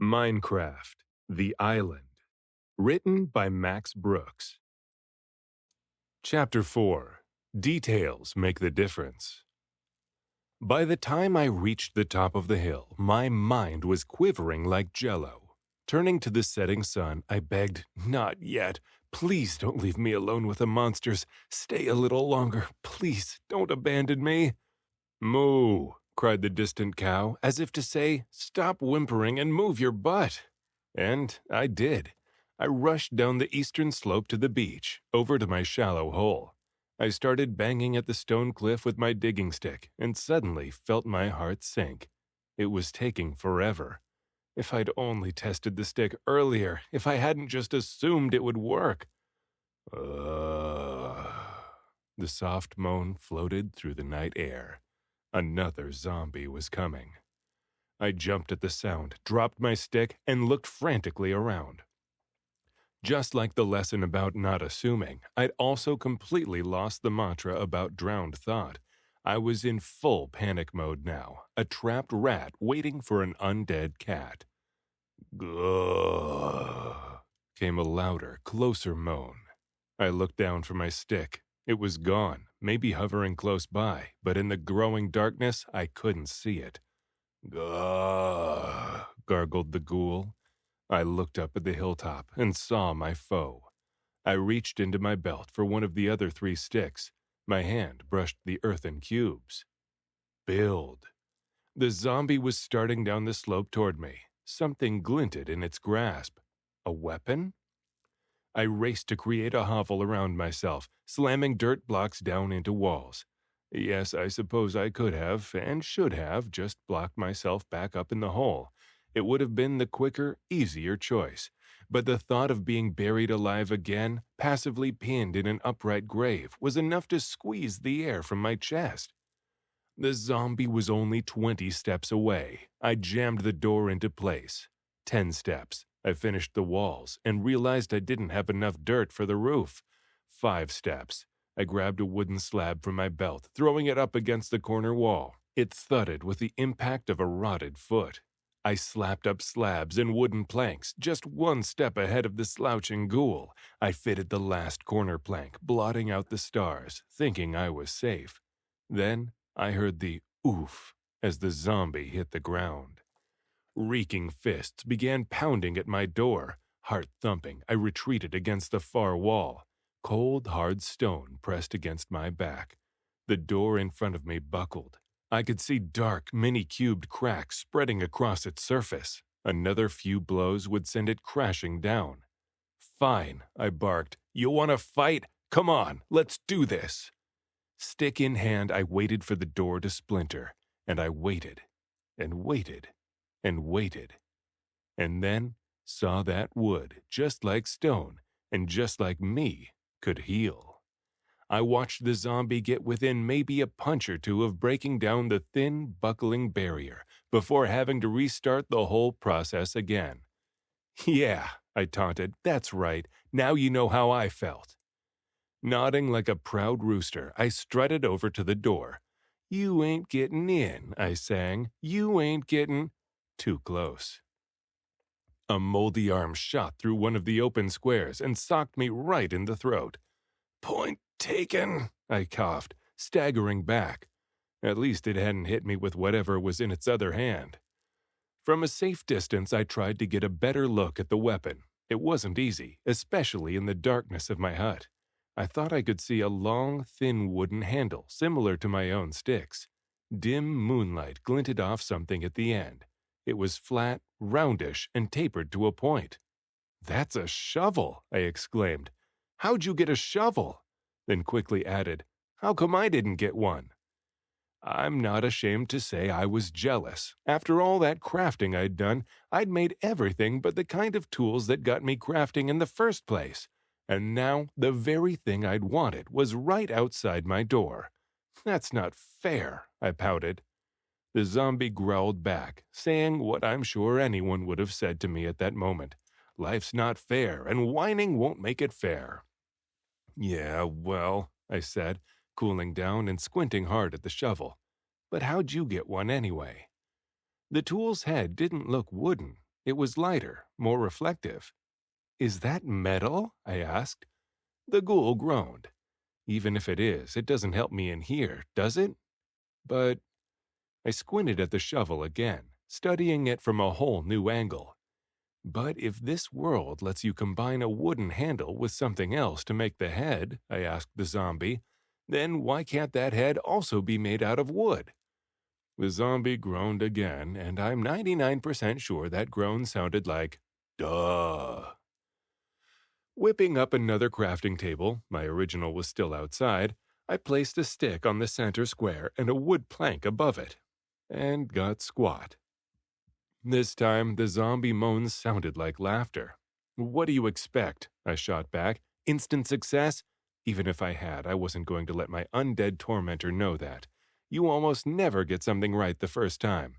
Minecraft: The Island. Written by Max Brooks. Chapter 4. Details Make the Difference. By the time I reached the top of the hill, my mind was quivering like jello. Turning to the setting sun, I begged, "Not yet. Please don't leave me alone with the monsters. Stay a little longer. Please don't abandon me." "Moo!" cried the distant cow, as if to say, "Stop whimpering and move your butt." And I did. I rushed down the eastern slope to the beach, over to my shallow hole. I started banging at the stone cliff with my digging stick, and suddenly felt my heart sink. It was taking forever. If I'd only tested the stick earlier, if I hadn't just assumed it would work. The soft moan floated through the night air. Another zombie was coming. I jumped at the sound, dropped my stick, and looked frantically around. Just like the lesson about not assuming, I'd also completely lost the mantra about drowned thought. I was in full panic mode now, a trapped rat waiting for an undead cat. "Gah!" came a louder, closer moan. I looked down for my stick. It was gone, maybe hovering close by, but in the growing darkness, I couldn't see it. "Gah!" gargled the ghoul. I looked up at the hilltop and saw my foe. I reached into my belt for one of the other 3 sticks. My hand brushed the earthen cubes. Build. The zombie was starting down the slope toward me. Something glinted in its grasp. A weapon? I raced to create a hovel around myself, slamming dirt blocks down into walls. Yes, I suppose I could have, and should have, just blocked myself back up in the hole. It would have been the quicker, easier choice. But the thought of being buried alive again, passively pinned in an upright grave, was enough to squeeze the air from my chest. The zombie was only 20 steps away. I jammed the door into place. 10 steps. I finished the walls and realized I didn't have enough dirt for the roof. 5 steps. I grabbed a wooden slab from my belt, throwing it up against the corner wall. It thudded with the impact of a rotted foot. I slapped up slabs and wooden planks, just 1 step ahead of the slouching ghoul. I fitted the last corner plank, blotting out the stars, thinking I was safe. Then I heard the oof as the zombie hit the ground. Reeking fists began pounding at my door. Heart thumping, I retreated against the far wall. Cold, hard stone pressed against my back. The door in front of me buckled. I could see dark, many-cubed cracks spreading across its surface. Another few blows would send it crashing down. "Fine," I barked. "You want to fight? Come on, let's do this." Stick in hand, I waited for the door to splinter. And I waited, and waited, and waited. And then saw that wood, just like stone, and just like me, could heal. I watched the zombie get within maybe a punch or two of breaking down the thin, buckling barrier before having to restart the whole process again. "Yeah," I taunted, "that's right. Now you know how I felt." Nodding like a proud rooster, I strutted over to the door. "You ain't getting in," I sang. "You ain't getting—" Too close. A moldy arm shot through one of the open squares and socked me right in the throat. "Point taken," I coughed, staggering back. At least it hadn't hit me with whatever was in its other hand. From a safe distance, I tried to get a better look at the weapon. It wasn't easy, especially in the darkness of my hut. I thought I could see a long, thin wooden handle, similar to my own sticks. Dim moonlight glinted off something at the end. It was flat, roundish, and tapered to a point. "That's a shovel!" I exclaimed. "How'd you get a shovel?" Then quickly added, "How come I didn't get one?" I'm not ashamed to say I was jealous. After all that crafting I'd done, I'd made everything but the kind of tools that got me crafting in the first place. And now the very thing I'd wanted was right outside my door. "That's not fair," I pouted. The zombie growled back, saying what I'm sure anyone would have said to me at that moment. "Life's not fair, and whining won't make it fair." "Yeah, well," I said, cooling down and squinting hard at the shovel. "But how'd you get one anyway?" The tool's head didn't look wooden. It was lighter, more reflective. "Is that metal?" I asked. The ghoul groaned. "Even if it is, it doesn't help me in here, does it?" "But—" I squinted at the shovel again, studying it from a whole new angle. "But if this world lets you combine a wooden handle with something else to make the head," I asked the zombie, "then why can't that head also be made out of wood?" The zombie groaned again, and I'm 99% sure that groan sounded like, "Duh." Whipping up another crafting table, my original was still outside, I placed a stick on the center square and a wood plank above it, and got squat. This time, the zombie moans sounded like laughter. "What do you expect?" I shot back. "Instant success?" Even if I had, I wasn't going to let my undead tormentor know that. You almost never get something right the first time.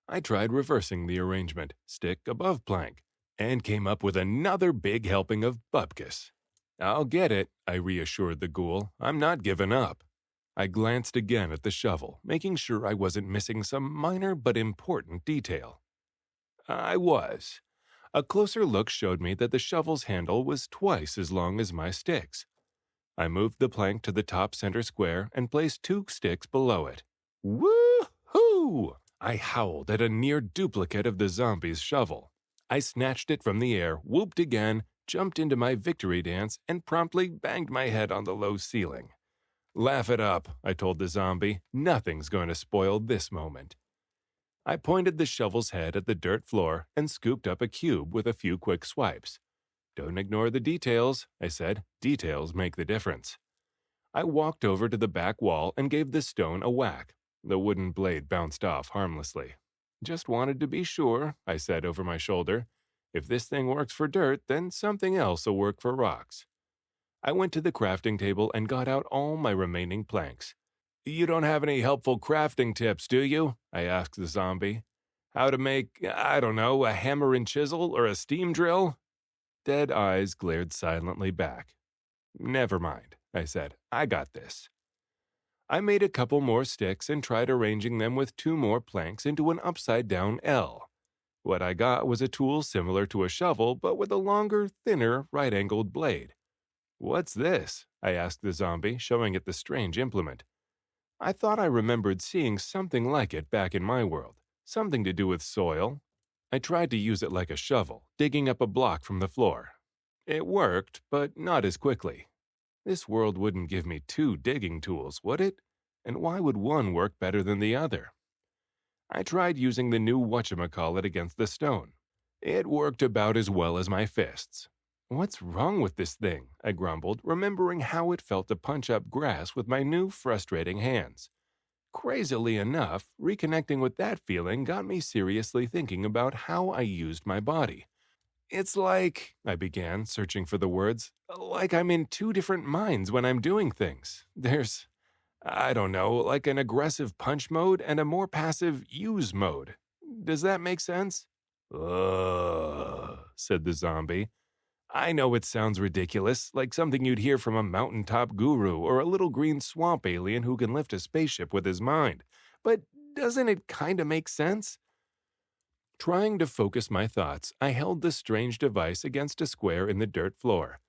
I tried reversing the arrangement, stick above plank, and came up with another big helping of bupkis. "I'll get it," I reassured the ghoul. "I'm not giving up." I glanced again at the shovel, making sure I wasn't missing some minor but important detail. I was. A closer look showed me that the shovel's handle was twice as long as my sticks. I moved the plank to the top center square and placed 2 sticks below it. Woo-hoo! I howled at a near duplicate of the zombie's shovel. I snatched it from the air, whooped again, jumped into my victory dance, and promptly banged my head on the low ceiling. "Laugh it up," I told the zombie. "Nothing's going to spoil this moment." I pointed the shovel's head at the dirt floor and scooped up a cube with a few quick swipes. "Don't ignore the details," I said. "Details make the difference." I walked over to the back wall and gave the stone a whack. The wooden blade bounced off harmlessly. "Just wanted to be sure," I said over my shoulder. "If this thing works for dirt, then something else will work for rocks." I went to the crafting table and got out all my remaining planks. "You don't have any helpful crafting tips, do you?" I asked the zombie. "How to make, I don't know, a hammer and chisel or a steam drill?" Dead eyes glared silently back. "Never mind," I said. "I got this." I made a couple more sticks and tried arranging them with 2 more planks into an upside-down L. What I got was a tool similar to a shovel, but with a longer, thinner, right-angled blade. "What's this?" I asked the zombie, showing it the strange implement. I thought I remembered seeing something like it back in my world, something to do with soil. I tried to use it like a shovel, digging up a block from the floor. It worked, but not as quickly. This world wouldn't give me 2 digging tools, would it? And why would one work better than the other? I tried using the new whatchamacallit against the stone. It worked about as well as my fists. "What's wrong with this thing?" I grumbled, remembering how it felt to punch up grass with my new frustrating hands. Crazily enough, reconnecting with that feeling got me seriously thinking about how I used my body. "It's like," I began, searching for the words, "like I'm in 2 different minds when I'm doing things. There's, I don't know, like an aggressive punch mode and a more passive use mode. Does that make sense?" "Ugh," said the zombie. "I know it sounds ridiculous, like something you'd hear from a mountaintop guru or a little green swamp alien who can lift a spaceship with his mind, but doesn't it kinda make sense?" Trying to focus my thoughts, I held the strange device against a square in the dirt floor.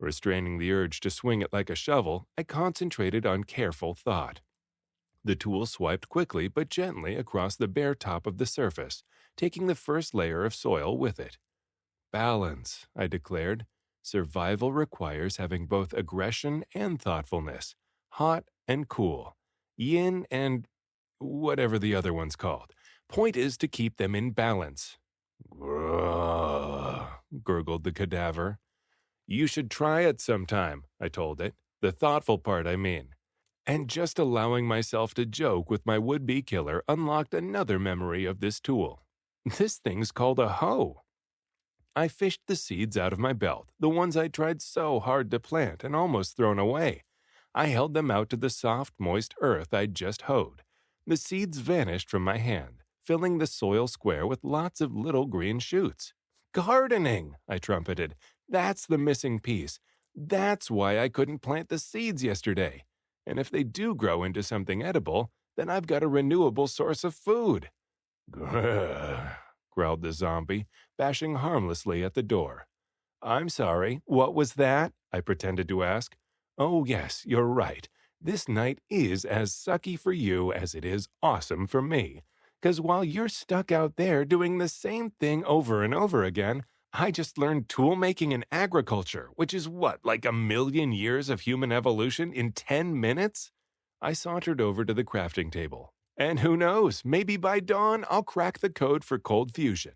Restraining the urge to swing it like a shovel, I concentrated on careful thought. The tool swiped quickly but gently across the bare top of the surface, taking the first layer of soil with it. "Balance," I declared. "Survival requires having both aggression and thoughtfulness, hot and cool, yin and whatever the other one's called. Point is to keep them in balance." "Grrrr," gurgled the cadaver. "You should try it sometime," I told it. "The thoughtful part, I mean." And just allowing myself to joke with my would-be killer unlocked another memory of this tool. This thing's called a hoe. I fished the seeds out of my belt, the ones I tried so hard to plant and almost thrown away. I held them out to the soft, moist earth I'd just hoed. The seeds vanished from my hand, filling the soil square with lots of little green shoots. "Gardening!" I trumpeted. "That's the missing piece. That's why I couldn't plant the seeds yesterday. And if they do grow into something edible, then I've got a renewable source of food." "Grrr," growled the zombie, bashing harmlessly at the door. I'm sorry, what was that? I pretended to ask. Oh, yes, you're right. This night is as sucky for you as it is awesome for me. 'Cause while you're stuck out there doing the same thing over and over again, I just learned tool making and agriculture, which is what, like 1,000,000 years of human evolution in 10 minutes? I sauntered over to the crafting table. And who knows, maybe by dawn I'll crack the code for cold fusion.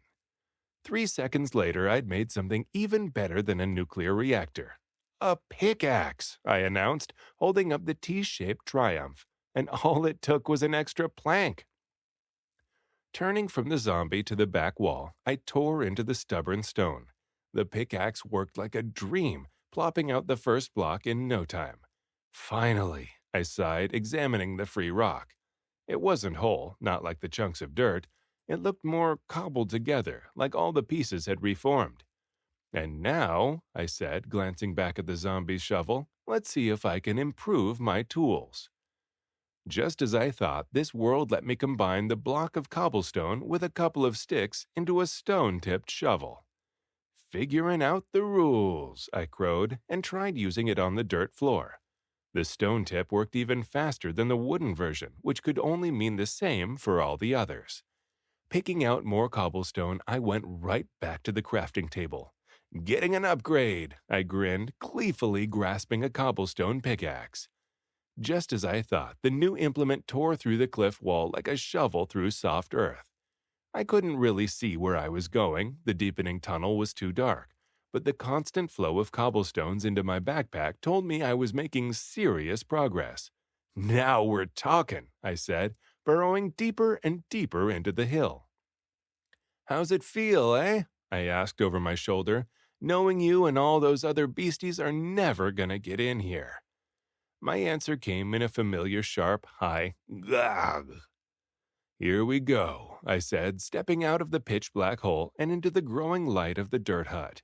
3 seconds later, I'd made something even better than a nuclear reactor. A pickaxe, I announced, holding up the T-shaped triumph, and all it took was an extra plank. Turning from the zombie to the back wall, I tore into the stubborn stone. The pickaxe worked like a dream, plopping out the first block in no time. Finally, I sighed, examining the free rock. It wasn't whole, not like the chunks of dirt. It looked more cobbled together, like all the pieces had reformed. And now, I said, glancing back at the zombie's shovel, let's see if I can improve my tools. Just as I thought, this world let me combine the block of cobblestone with a couple of sticks into a stone-tipped shovel. Figuring out the rules, I crowed, and tried using it on the dirt floor. The stone tip worked even faster than the wooden version, which could only mean the same for all the others. Picking out more cobblestone, I went right back to the crafting table. Getting an upgrade, I grinned, gleefully grasping a cobblestone pickaxe. Just as I thought, the new implement tore through the cliff wall like a shovel through soft earth. I couldn't really see where I was going, the deepening tunnel was too dark, but the constant flow of cobblestones into my backpack told me I was making serious progress. Now we're talking, I said, burrowing deeper and deeper into the hill. How's it feel, eh? I asked over my shoulder, knowing you and all those other beasties are never gonna get in here. My answer came in a familiar sharp, high gag. Here we go, I said, stepping out of the pitch-black hole and into the growing light of the dirt hut.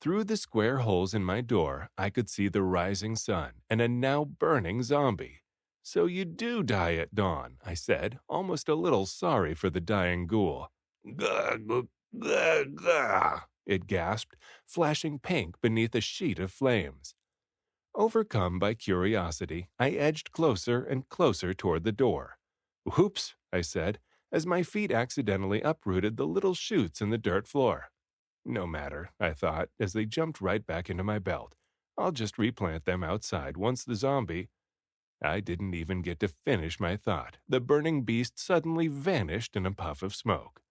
Through the square holes in my door, I could see the rising sun and a now burning zombie. So you do die at dawn, I said, almost a little sorry for the dying ghoul. Gah, gah, gah, gah, it gasped, flashing pink beneath a sheet of flames. Overcome by curiosity, I edged closer and closer toward the door. Whoops, I said, as my feet accidentally uprooted the little shoots in the dirt floor. No matter, I thought, as they jumped right back into my belt. I'll just replant them outside once the zombie... I didn't even get to finish my thought. The burning beast suddenly vanished in a puff of smoke.